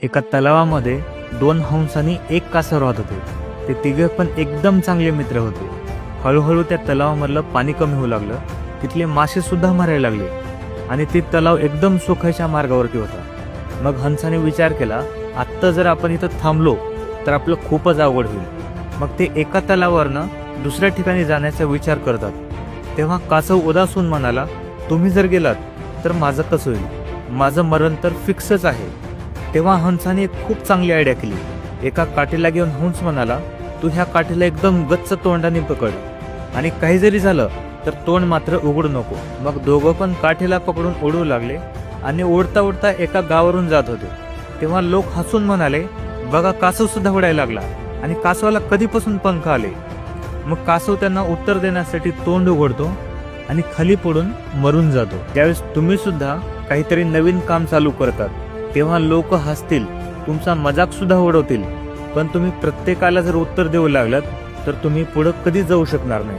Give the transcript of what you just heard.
एका तलावामध्ये दोन हंसांनी एक कासव राहत होते. ते तिघे पण एकदम चांगले मित्र होते. हळूहळू त्या तलावामधलं पाणी कमी होऊ लागलं. तिथले मासे सुद्धा मरायला लागले आणि ते तलाव एकदम सुखाच्या मार्गावरती होता. मग हंसाने विचार केला, आत्ता जर आपण इथं थांबलो तर आपलं खूपच अवघड होईल. मग ते एका तलावावरनं दुसऱ्या ठिकाणी जाण्याचा विचार करतात. तेव्हा कासव उदास होऊन म्हणाला, तुम्ही जर गेलात तर माझं कसं होईल? माझं मरण तर फिक्सच आहे. तेव्हा हंसाने एक खूप चांगली आयडिया केली. एका काठीला घेऊन हंस म्हणाला, तू ह्या काठीला एकदम गच्च तोंडाने पकड आणि काही जरी झालं तर तोंड मात्र उघडू नको. मग दोघं पण काठीला पकडून उडू लागले आणि उडता उडता एका गावावरून जात होते. तेव्हा लोक हसून म्हणाले, बघा कासव सुद्धा उडायला लागला आणि कासवाला कधीपासून पंख आले. मग कासव त्यांना उत्तर देण्यासाठी तोंड उघडतो आणि खाली पडून मरून जातो. त्यावेळेस तुम्ही सुद्धा काहीतरी नवीन काम चालू करतात तेव्हा लोक हसतील, तुमचा मजाक सुद्धा उडवतील, पण तुम्ही प्रत्येकाला जर उत्तर देऊ लागलात तर तुम्ही पुढे कधी जाऊ शकणार नाही.